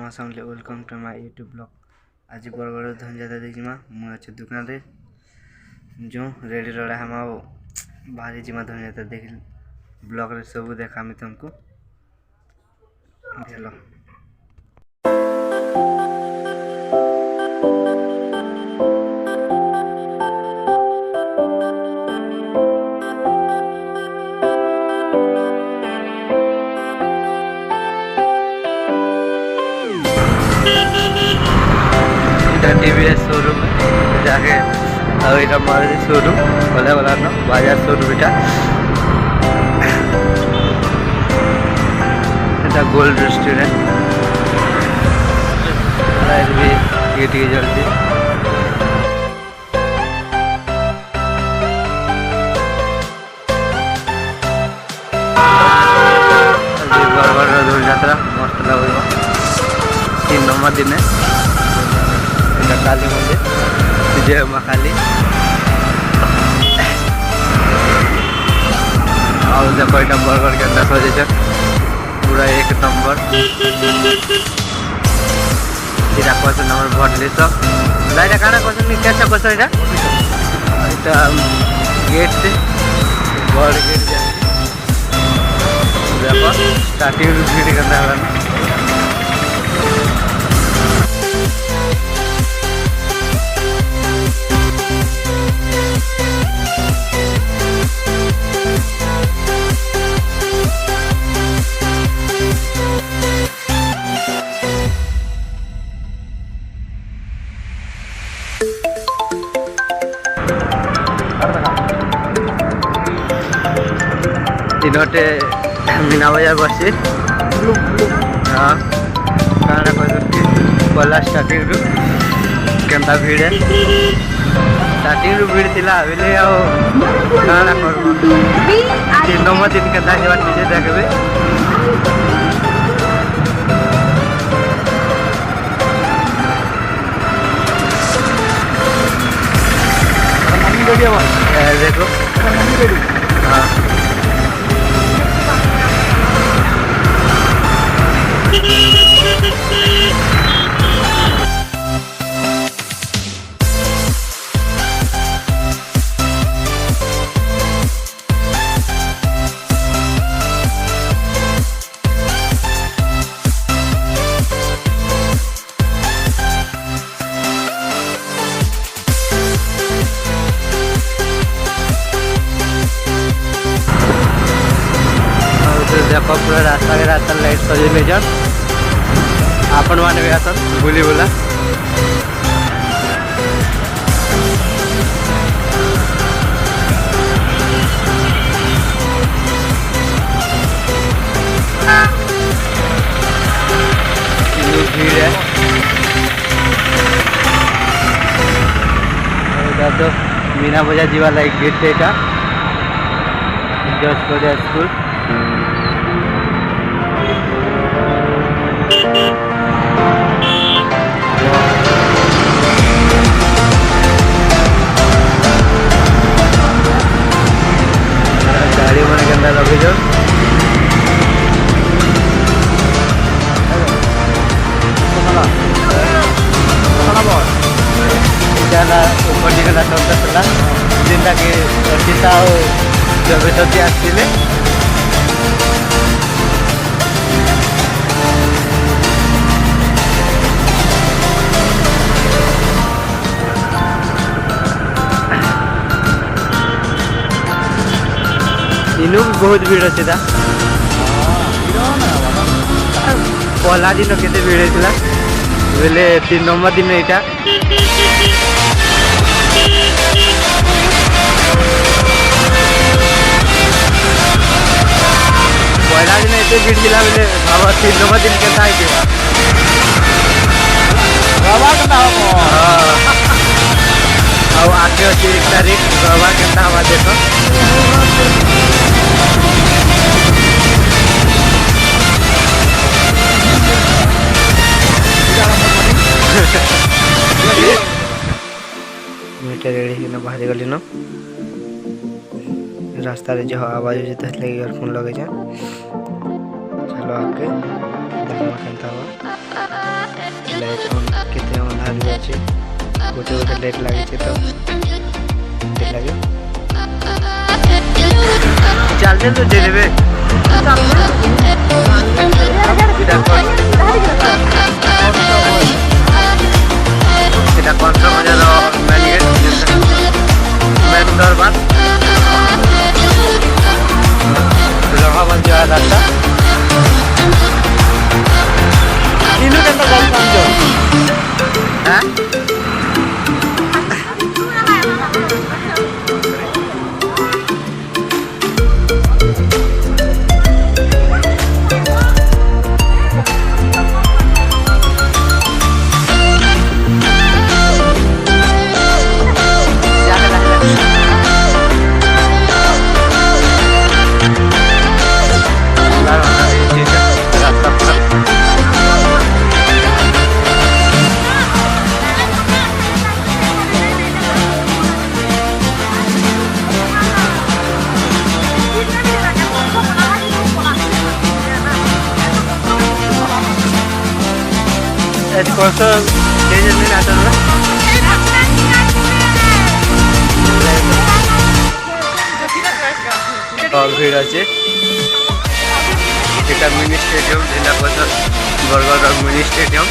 नमस्ते welcome to my YouTube blog. आज बरगड़ धन जाता देखिमा मु अच्छे दुकान रे जो रेडी रहा हम बाहरी जिमा धन जाता देख ब्लॉग रे सब देखामी तुमको हेलो टीवीएस शोरूम जाके इटा मारुति शोरूम खोले वाला न बाजार शोरूम इटा गोल्ड रेस्टोरेंट लाइट भी टिके जल्दी बरगड़ धूल यात्रा मस्त लगे 3 नंबर दिन काली मंदिर विजय माँ काली और देखो ये बरगड़ के अंदर सजे पूरा 1 नंबर इटा क्वेश्चन नंबर भोट ली सब लाइटा काना क्वेश्चन कैसा क्वेश्चन इटा इटा गेट से बड़ गेट जाए देखो स्टार्टिंग भीड़ करना है तीनोटे मीना बाजार बसी हाँ काना कहला स्टार्टिंग रु केनता भीड़ स्टार्टिंग रु भीड़ थिला बेले आ काना करबो 3 नंबर दिन केनता जेबा नीचे देखबे देखो हाँ देखो पूरा रास्ता के रास्ता लाइट सजे मेजर आपण माने भी आसन बुली बोला भीड़ है तो मीना बाजार जीवा लाइक गेट से जस्ट स्कूल गाड़ी मैंने के लगे जो ऊपर निकला चलता जिनटा कि सीता जब जल्दी आसते इनू भी बहुत भीड़ अच्छे था पहला दिन केते भीड़ होता बोले 3 नंबर दिन यहाँ पहला दिन एत भीड़ थी बोले भाव 3 नंबर दिन के आगे अच्छी 1 तारीख रवा के देख रेडी बाहर गली न रास्ता रे जो आवाज होता है इयरफोन लगे चलो आके देखो केनता हुआ लाइट ऑन केते अंधार भी अछि गोटे गोटे लाइट लागे छै तो दे लागे चल दे तो दे देबे এটা কনফার্ম ম্যানেজ মেন দরবার রহাবাদ যাওয়া রাস্তা ইনু কেন কনফার্ম জো হ্যাঁ कौन-सा तेज नहीं आता है और भीड़ अच्छे এটা মিনি স্টেডিয়াম জেলা পরিষদ Bargarh mini stadium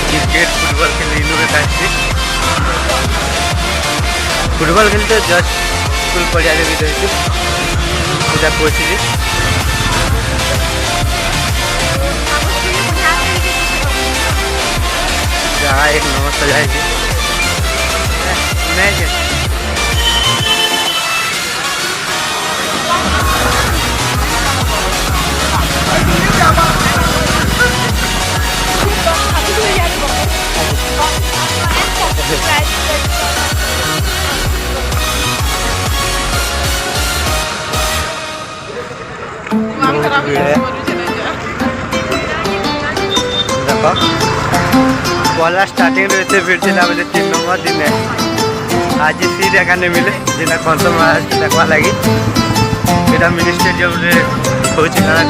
cricket football খেলে ইনুরে কাছে ফুটবল খেলতে জাস্ট স্কুল পড়িয়ারে भी দেখছি এটা পৌঁছিছি जहाँ एक नमक सजाएगी मैच देखो पहला स्टार्टिंग रहते फिर जिला बजे 3 नंबर दिन है आज सी देखा नहीं मिले जिला कौन देखा लगी मेरा मिनी स्टेडियम रे हो चुका है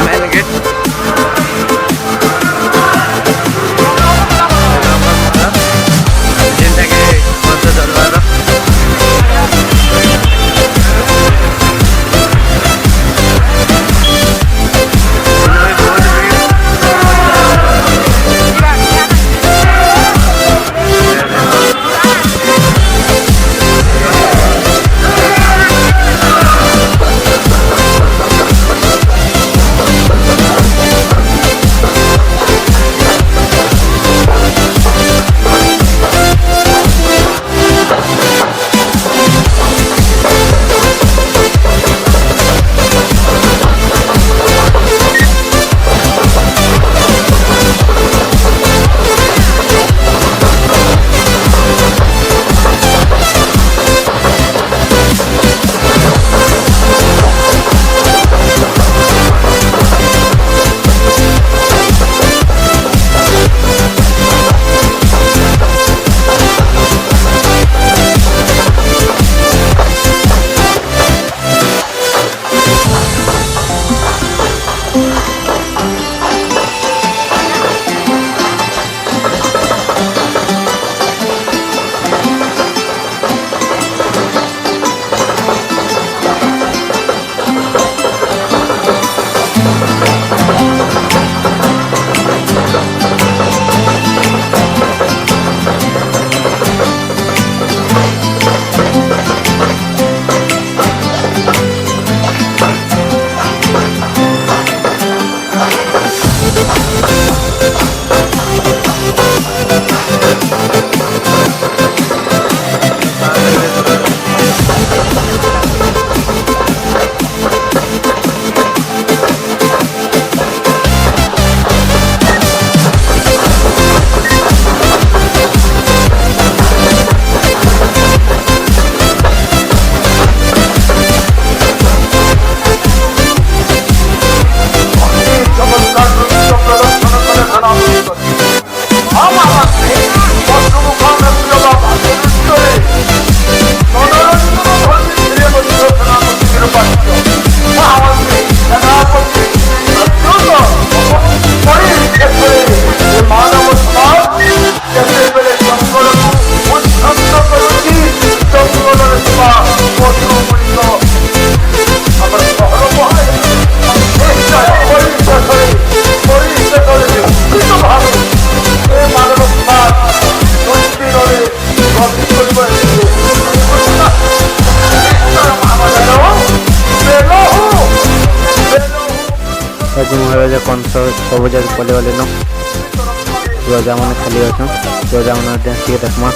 मेन गेट आज महाराजा कंस सब जगह पले गले न रजा मैंने खाली अच्छा रजा मैंने देखमा।